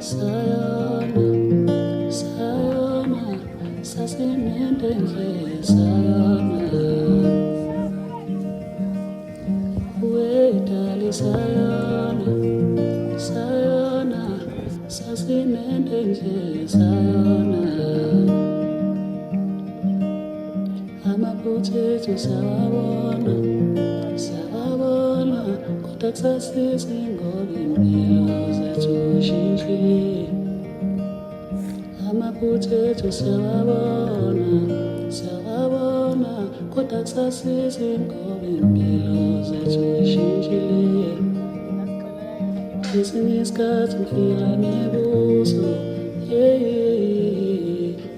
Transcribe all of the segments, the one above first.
Sayona, sayona, sasinendendle sayona. Wedali sayona, sayona, sasinendendle sayona. Amaphuthethu sawabona, sawabona, kodwa kusasiza ngoba impilo zethu shintshile. Amaphuthethu siyawabona, siyawabona, kodwa kusasiza ngoba impilo zethu shintshile. Kwesinye isikhathi ngifika ngibuzo,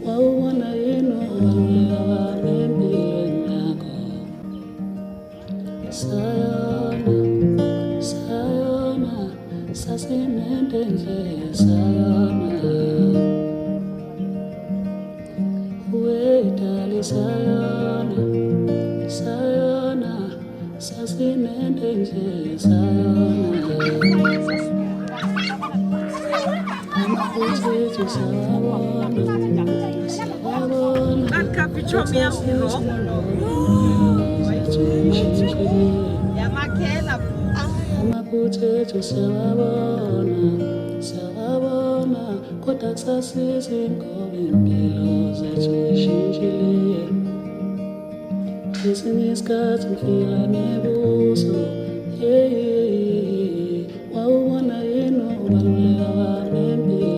wawubona yini ukubaluleka kwami empilweni yakho? Sayona, sayona, sasinendendle sayona. Wedali sayona, sayona, sasinendendle sayona. Amaphuthethu sawabona, sawabona, amaphuthethu siyawabona, siyawabona, kodwa kusasiza ngoba impilo zethu shintshile. Kwesinye isikhathi ngifika ngibuzo,